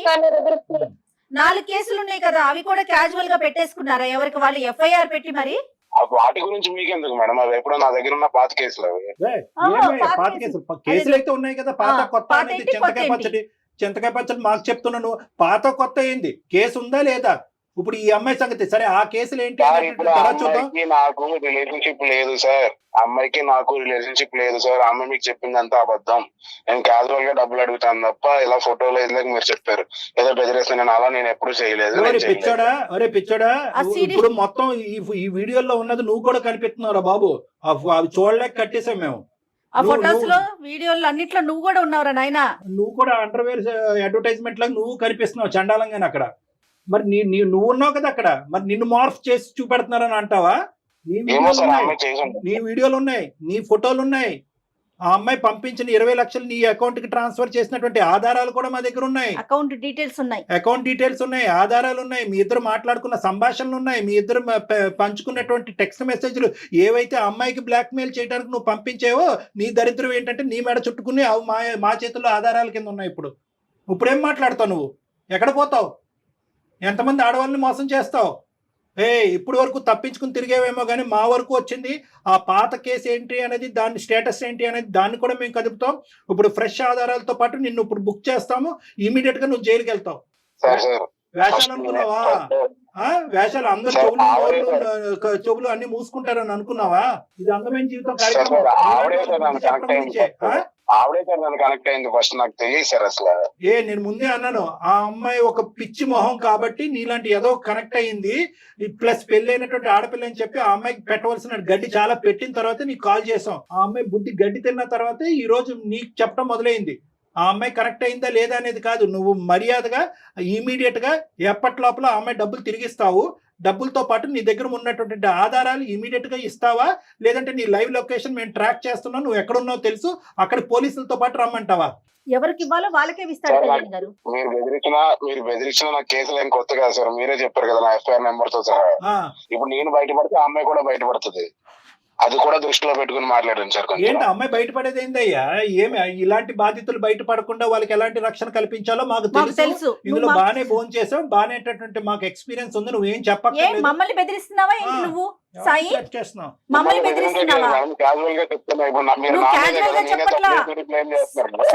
4 కేసులు ఉన్నాయి కదా, అవి కూడా క్యాజువల్ గా పెట్టేసుకున్నారా? ఎవరికి వాళ్ళు ఎఫ్ఐఆర్ పెట్టి మరి? వాటి గురించి మీకెందుకు మేడం? అవి ఎప్పుడో నా దగ్గర ఉన్న పాత కేసులు అవి. పాత కేసులు అయితే ఉన్నాయి కదా. పాత కొత్త అనేది చింతకాయ పచ్చడి మాకు చెప్తున్నాను. పాత కొత్త ఏంది? కేసు ఉందా లేదా? ఇప్పుడు ఈ అమ్మాయి సంగతి సరే, ఆ కేసులు ఏంటి అమ్మాయికి నాకు రిలేషన్షిప్ లేదు సార్. అమ్మాయికి నాకు రిలేషన్షిప్ లేదు సార్. అమ్మాయి మీకు చెప్పిందంతా అబద్ధం. నేను క్యాజువల్ గా డబ్బులు అడుగుతాను తప్ప ఇలా ఫోటోలు ఇందాక మీరు చెప్పారు ఏదో బెదిరేస్తాను, నేను అలా నేను ఎప్పుడు చేయలేదు. పిచ్చోడా, ఇప్పుడు మొత్తం ఈ వీడియోలో ఉన్నది నువ్వు కూడా కనిపిస్తున్నావురా బాబు. అవి చూడలేక కట్టేసాం మేము. ఆ ఫోటోస్ లో వీడియోలు అన్నిట్లో నువ్వు కూడా ఉన్నావురా నాయనా. నువ్వు కూడా అండర్వేర్ అడ్వర్టైజ్మెంట్ లాగా నువ్వు కనిపిస్తున్నావు చండాలంగానే అక్కడ. మరి నువ్వు ఉన్నావు కదా అక్కడ, మరి నిన్ను మార్ఫ్ చేసి చూపెడుతున్నారని అంటావా? నీ వీడియోలు ఉన్నాయి, నీ ఫోటోలు ఉన్నాయి. ఆ అమ్మాయి పంపించిన 20 లక్షలు నీ అకౌంట్ కి ట్రాన్స్ఫర్ చేసినటువంటి ఆధారాలు కూడా మా దగ్గర ఉన్నాయి. అకౌంట్ డీటెయిల్స్ ఉన్నాయి, ఆధారాలు ఉన్నాయి. మీ ఇద్దరు మాట్లాడుకున్న సంభాషణలు ఉన్నాయి, మీ ఇద్దరు పంచుకున్నటువంటి టెక్స్ట్ మెసేజ్లు ఏవైతే అమ్మాయికి బ్లాక్ మెయిల్ చేయడానికి నువ్వు పంపించావో, నీ దరిద్రం ఏంటంటే నీ మెడ చుట్టుకుని అవి మా చేతుల్లో ఆధారాల కింద ఉన్నాయి. ఇప్పుడేం మాట్లాడతావు నువ్వు? ఎక్కడ పోతావు? ఎంతమంది ఆడవాళ్ళని మోసం చేస్తావు? ఇప్పుడు వరకు తప్పించుకుని తిరిగేవేమో కానీ మా వరకు వచ్చింది ఆ పాత కేసు ఏంటి అనేది, దాని స్టేటస్ ఏంటి అనేది దాన్ని కూడా మేము కదుపుతాం. ఇప్పుడు ఫ్రెష్ ఆధారాలతో పాటు నిన్ను ఇప్పుడు బుక్ చేస్తాము. ఇమీడియట్ గా నువ్వు జైలుకి వెళ్తావు. వేషాలు అనుకున్నావా? వేషాలు అందరు చెవులు అన్ని మూసుకుంటారని అనుకున్నావా? ఇది అందమైన జీవితం కార్యక్రమం. నేను ముందే అన్నాను, ఆ అమ్మాయి ఒక పిచ్చి మొహం కాబట్టి నీలాంటి ఏదో కనెక్ట్ అయ్యింది. ప్లస్ పెళ్ళైనటువంటి ఆడపిల్ల అని చెప్పి ఆ అమ్మాయికి పెట్టవలసిన గడ్డి చాలా పెట్టిన తర్వాత నీకు కాల్ చేసాం. ఆ అమ్మాయి బుద్ధి గడ్డి తిన్న తర్వాత ఈ రోజు నీకు చెప్పడం మొదలైంది. ఆ అమ్మాయి కరెక్ట్ అయిందా లేదా అనేది కాదు, నువ్వు మర్యాదగా ఇమీడియట్ గా ఎప్పటి లోపల ఆ అమ్మాయి డబ్బులు తిరిగిస్తావు. డబ్బులతో పాటు నీ దగ్గర ఉన్నటువంటి ఆధారాలు ఇమీడియట్ గా ఇస్తావా, లేదంటే నీ లైవ్ లొకేషన్ మేము ట్రాక్ చేస్తున్నావు, నువ్వు ఎక్కడున్నావు తెలుసు, అక్కడ పోలీసులతో పాటు రమ్మంటావా? ఎవరికి ఇవ్వాలో వాళ్ళకే ఇస్తారు. మీరు బెదిరించిన నా కేసులు ఏం కొత్త కాదు సార్. మీరే చెప్పారు కదా నా ఎఫ్ఐఆర్ నెంబర్ తో సహా. ఇప్పుడు నేను బయటపడితే ఆ అమ్మాయి కూడా బయటపడుతుంది. అది కూడా దృష్టిలో పెట్టుకుని మాట్లాడండి సార్. ఏంటి అమ్మాయి బయటపడేది ఏందయ్యా? ఏమి ఇలాంటి బాధితులు బయటపడకుండా వాళ్ళకి ఎలాంటి రక్షణ కల్పించాలో మాకు తెలుసు. ఇందులో బానే ఫోన్ చేసాం, బానేటటువంటి మాకు ఎక్స్పీరియన్స్ ఉంది. నువ్వేం చెప్పక్కర్లేదు. మమ్మల్ని బెదిరిస్తున్నావా నువ్వు? సాయి మమ్మల్ని బెదిరిస్తున్నావా?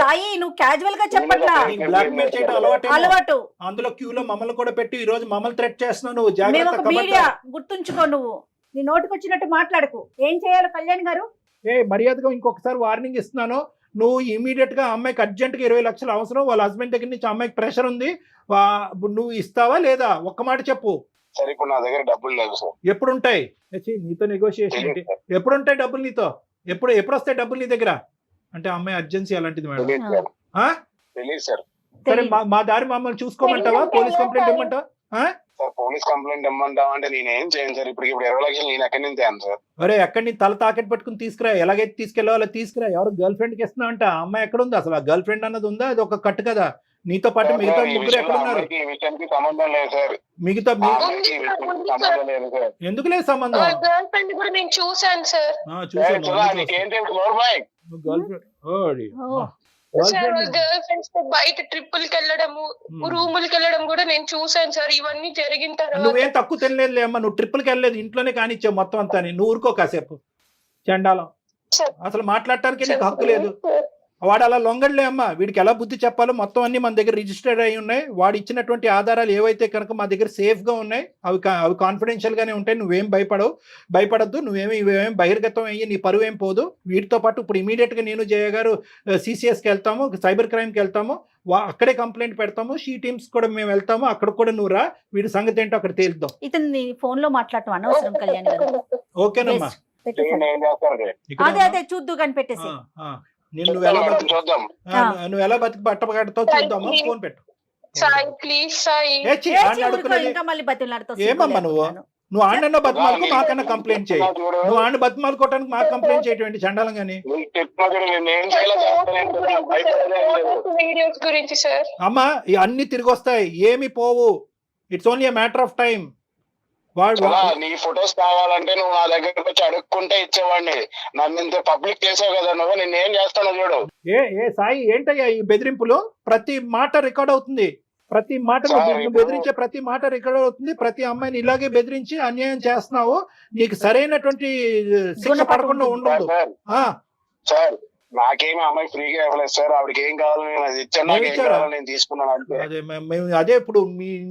సాయి నువ్వు క్యాజువల్ గా చెప్పట్లా, బ్లాక్మెయిల్ చేయడం అలవాటు. అందులో క్యూలో మమ్మల్ని కూడా పెట్టి ఈ రోజు మమ్మల్ని థ్రెట్ చేస్తున్నావు. నువ్వు జాగ్రత్త, గుర్తుంచుకో. నువ్వు నీ నోటికి వచ్చినట్టు మాట్లాడకు. ఏం చేయాలి కళ్యాణ్ గారు? మర్యాదగా ఇంకొకసారి వార్నింగ్ ఇస్తున్నాను. నువ్వు ఇమీడియట్ గా అమ్మాయికి అర్జెంట్ గా 20 లక్షలు అవసరం. వాళ్ళ హస్బెండ్ దగ్గర నుంచి అమ్మాయికి ప్రెషర్ ఉంది. నువ్వు ఇస్తావా లేదా? ఒక్క మాట చెప్పు. సరే, ఇప్పుడు నా దగ్గర డబ్బులు లేవు సార్. ఎప్పుడు ఉంటాయి? నీతో నెగోషియేషన్ ఏంటి? ఎప్పుడు ఉంటాయి డబ్బులు నీతో? ఎప్పుడు వస్తాయి డబ్బులు నీ దగ్గర? అంటే అమ్మాయి అర్జెన్సీ అలాంటిది మేడం. సరే, మా దారి మమ్మల్ని చూసుకోమంటావా? పోలీస్ కంప్లైంట్ ఇవ్వమంటావా? సార్ పోలీస్ కంప్లైంట్ ఇమ్మంటావా అంటే నేనేం చేయను సార్. ఇప్పుడు 20 లక్షలు నేను ఎక్కడి నుంచి తేను సార్? అరే ఎక్కడి నుంచి తల తాకెట్ పట్టుకుని తీసుకురా. ఎలాగైతే తీసుకెళ్ళాలో తీసుకురా. ఎవరు గర్ల్ ఫ్రెండ్ కి ఇస్తున్నా అంట? ఆ అమ్మాయి ఎక్కడ ఉంది అసలు? ఆ గర్ల్ ఫ్రెండ్ అన్నది ఉందా? అది ఒక కట్టు కదా. నీతో పాటు మిగతా ముగ్గురు ఎక్కడ ఉన్నారు? సంబంధం లేదు సార్. మిగతా ఎందుకు లేదు సంబంధం? గర్ల్ ఫ్రెండ్ కూడా నేను చూసాను సార్. గర్ల్ ఫ్రెండ్స్ తో బయట ట్రిప్పులకి వెళ్ళడము, రూములకి వెళ్ళడం కూడా నేను చూసాను సార్. ఇవన్నీ జరిగిన తర్వాత నువ్వేం తక్కువ తినలేదు అమ్మా. నువ్వు ట్రిప్పులకి వెళ్ళలేదు, ఇంట్లోనే కానిచ్చావు మొత్తం అంతా. నువ్వు ఊరుకో కాసేపు. చండాలం, అసలు మాట్లాడటానికి నీకు హక్కు లేదు. వాడు అలా లొంగడలే అమ్మా. వీడికి ఎలా బుద్ధి చెప్పాలో మొత్తం అన్ని మన దగ్గర రిజిస్టర్డ్ అయి ఉన్నాయి. వాడు ఇచ్చినటువంటి ఆధారాలు ఏవైతే కనుక మా దగ్గర సేఫ్ గా ఉన్నాయి, అవి కాన్ఫిడెన్షియల్ గానే ఉంటాయి. నువ్వేం భయపడద్దు. ఇవేం బహిర్గతం అయ్యి నీ పరువు ఏం పోదు. వీటితో పాటు ఇప్పుడు ఇమీడియట్ గా నేను జయ గారు CCSకి వెళ్తాము, సైబర్ క్రైమ్ కి వెళ్తాము. అక్కడే కంప్లైంట్ పెడతాము. షీ టీమ్స్ కూడా మేము వెళ్తాము. అక్కడ కూడా నువ్వు రా. వీడి సంగతి ఏంటో అక్కడ తేలుద్దాం. ఇతను ఫోన్ లో మాట్లాడటం అనవసరం కళ్యాణ్ గారు. ఓకేనమ్మా, అదే చూద్దు కానీ పెట్టేసి. నువ్వు ఎలా బతికి పట్టబడతావు చూద్దామా. ఫోన్ పెట్టు. సాయి ప్లీజ్ సాయి. ఏమమ్మా నువ్వు? నువ్వు ఆడన్నా బతిమాలకు మాకన్నా కంప్లైంట్ చేయి. నువ్వు ఆడిని బతిమాలుకోవటానికి మాకు కంప్లైంట్ చేయటం చండాలం గానీ. వీడియోస్ గురించి సార్. అమ్మా అన్ని తిరిగి వస్తాయి, ఏమి పోవు. It's only matter of time. వాడు నీ ఫొటోస్ కావాలంటే నువ్వు నా దగ్గరకు వచ్చి అడుక్కుంటే ఇచ్చేవాడిని. నన్ను ఇంత పబ్లిక్ చేసావు కదా నువ్వు, నేను ఏం చేస్తాను చూడు. ఏ సాయి ఏంటయ్యా ఈ బెదిరింపులు? ప్రతి మాట రికార్డ్ అవుతుంది, ప్రతి మాట బెదిరించే ప్రతి మాట రికార్డ్ అవుతుంది. ప్రతి అమ్మాయిని ఇలాగే బెదిరించి అన్యాయం చేస్తున్నావు, నీకు సరైనటువంటి శిక్ష పడకుండా ఉండదు. సార్ నాకేమి అమ్మాయి ఫ్రీగా ఇవ్వలేదు సార్, ఆవిడకి ఏం కావాలి నేను అది ఇచ్చాను, నాకు ఏం కావాలి నేను తీసుకున్నాను అంటే. అదే ఇప్పుడు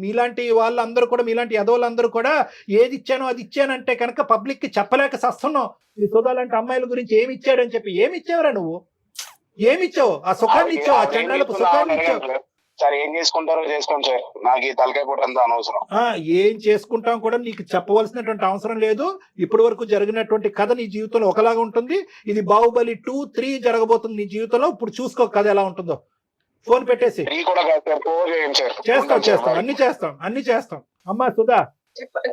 మీలాంటి వాళ్ళందరూ కూడా, మీలాంటి యదవులందరూ కూడా ఏది ఇచ్చానో అది ఇచ్చానంటే కనుక పబ్లిక్ కి చెప్పలేక సస్తున్నావు. ఈ సుధాలాంటి అమ్మాయిల గురించి ఏమి ఇచ్చాడని చెప్పి. ఏమి ఇచ్చావురా నువ్వు? ఏమి ఇచ్చావు? ఆ సుఖాన్ని ఇచ్చావు, ఆ చండాలపు సుఖాన్ని ఇచ్చావు. సార్ ఏం చేసుకుంటారో చేసుకోండి సార్, నాకు ఈ తలకాయ పూట అంత అనవసరం. ఏం చేసుకుంటాం కూడా నీకు చెప్పవలసినటువంటి అవసరం లేదు. ఇప్పటి వరకు జరిగినటువంటి కథ నీ జీవితంలో ఒకలాగా ఉంటుంది. ఇది బాహుబలి 2, 3 జరగబోతుంది నీ జీవితంలో. ఇప్పుడు చూసుకో కథ ఎలా ఉంటుందో. ఫోన్ పెట్టేసి చేస్తాం, అన్ని చేస్తాం. అమ్మా సుధా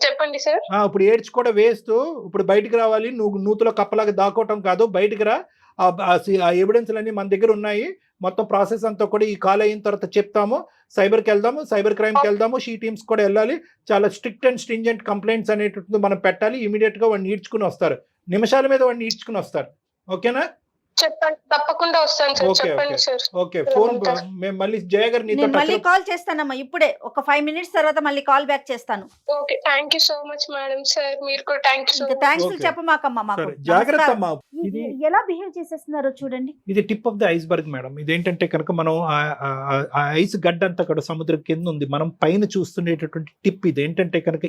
చెప్పండి సార్. ఇప్పుడు ఏడ్చి కూడా వేస్తూ ఇప్పుడు బయటికి రావాలి. నువ్వు నూతులో కప్పలాగా దాక్కోవటం కాదు, బయటికి రా. ఆ ఎవిడెన్స్ అన్ని మన దగ్గర ఉన్నాయి. మొత్తం ప్రాసెస్ అంతా కూడా ఈ కాల్ అయిన తర్వాత చెప్తాము. సైబర్కి వెళ్దాము, సైబర్ క్రైమ్కి వెళ్దాము, షీ టీమ్స్ కూడా వెళ్ళాలి. చాలా స్ట్రిక్ట్ అండ్ స్ట్రింజెంట్ కంప్లైంట్స్ అనేటువంటిది మనం పెట్టాలి. ఇమీడియట్ గా వాడిని ఈడ్చుకుని వస్తారు, నిమిషాల మీద వాడిని ఈడ్చుకుని వస్తారు. ఓకేనా? చెప్పండి, తప్పకుండా వస్తాను సార్. చెప్పండి సార్. ఓకే, ఫోన్ మేము మళ్ళీ జయ గారు నీతో మళ్ళీ కాల్ చేస్తానమ్మా. ఇప్పుడే ఒక 5 minutes తర్వాత మళ్ళీ కాల్ బ్యాక్ చేస్తాను. Okay, thank you so much madam. Sir మీరు కూడా thank you so much. Thanks చెప్పమాకమ్మా మాకు. జాగ్రత్త అమ్మా. ఇది ఎలా బిహేవ్ చేసేస్తున్నారో చూడండి. ఇది tip of the iceberg madam. ఇదేంటంటే కనుక మనం ఆ ఐస్ గడ్డ అంతా కూడా సముద్రం కింద ఉంది, మనం పైన చూస్తుండేటటువంటి టిప్ ఇది. ఏంటంటే కనుక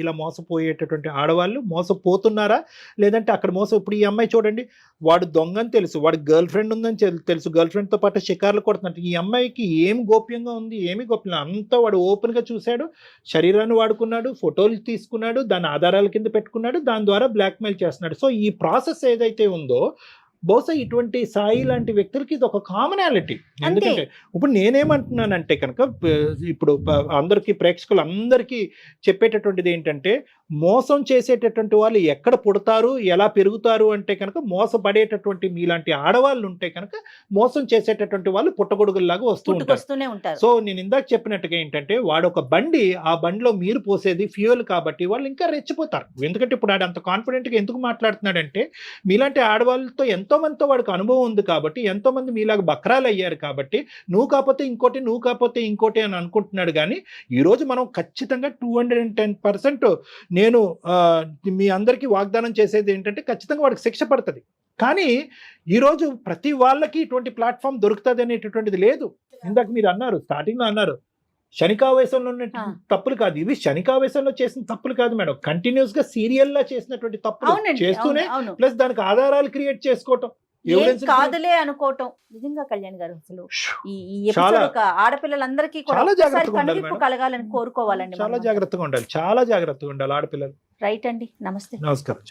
ఇలా మోసపోయేటటువంటి ఆడవాళ్ళు మోసపోతున్నారా లేదంటే అక్కడ ఇప్పుడు ఈ అమ్మాయి చూడండి, వాడు దొంగని తెలుసు, వాడి గర్ల్ ఫ్రెండ్ ఉందని తెలుసు, గర్ల్ ఫ్రెండ్ తో పాటు షికార్లు కొడుతున్నట్టు. ఈ అమ్మాయికి ఏం గోప్యంగా ఉంది, ఏమి గోప్యంగా అంతా వాడు ఓపెన్ గా చూశాడు, శరీరాన్ని వాడుకున్నాడు, ఫోటోలు తీసుకున్నాడు, దాని ఆధారాల కింద పెట్టుకున్నాడు, దాని ద్వారా బ్లాక్మెయిల్ చేస్తున్నాడు. సో ఈ ప్రాసెస్ ఏదైతే ఉందో బహుశా ఇటువంటి సాయి లాంటి వ్యక్తులకి ఇది ఒక కామనాలిటీ. ఎందుకంటే ఇప్పుడు నేనేమంటున్నానంటే కనుక ఇప్పుడు అందరికీ ప్రేక్షకులు అందరికీ చెప్పేటటువంటిది ఏంటంటే, మోసం చేసేటటువంటి వాళ్ళు ఎక్కడ పుడతారు, ఎలా పెరుగుతారు అంటే కనుక మోసపడేటటువంటి మీలాంటి ఆడవాళ్ళు ఉంటే కనుక మోసం చేసేటటువంటి వాళ్ళు పుట్టగొడుగుల్లాగా వస్తూనే ఉంటారు. సో నేను ఇందాక చెప్పినట్టుగా ఏంటంటే, వాడు ఒక బండి, ఆ బండిలో మీరు పోసేది ఫ్యూయల్ కాబట్టి వాళ్ళు ఇంకా రెచ్చిపోతారు. ఎందుకంటే ఇప్పుడు వాడు అంత కాన్ఫిడెంట్గా ఎందుకు మాట్లాడుతున్నాడంటే, మీలాంటి ఆడవాళ్ళతో ఎంతో మందితో వాడికి అనుభవం ఉంది కాబట్టి, ఎంతో మంది మీలాగా బక్రాలు అయ్యారు కాబట్టి, నువ్వు కాకపోతే ఇంకోటి, నువ్వు కాకపోతే ఇంకోటి అని అనుకుంటున్నాడు. కానీ ఈరోజు మనం ఖచ్చితంగా 210% నేను మీ అందరికీ వాగ్దానం చేసేది ఏంటంటే, ఖచ్చితంగా వాడికి శిక్ష పడుతుంది. కానీ ఈరోజు ప్రతి వాళ్ళకి ఇటువంటి ప్లాట్ఫామ్ దొరుకుతుంది అనేటటువంటిది లేదు. ఇందాక మీరు అన్నారు, స్టార్టింగ్ లో అన్నారు, శనికావేశంలో ఉన్న తప్పులు కాదు ఇవి. శనికావేశంలో చేసిన తప్పులు కాదు మేడం, కంటిన్యూస్ గా సీరియల్ లా చేసినటువంటి తప్పులు చేస్తూనే, ప్లస్ దానికి ఆధారాలు క్రియేట్ చేసుకోవటం, కాదులే అనుకోవటం. నిజంగా కళ్యాణ్ గారు అసలు ఈ ఎపిసోడ్ ఆడపిల్లలందరికీ కలగాలని కోరుకోవాలండి. చాలా జాగ్రత్తగా ఉండాలి, చాలా జాగ్రత్తగా ఉండాలి ఆడపిల్లలు. రైట్ అండి, నమస్తే. నమస్కారం.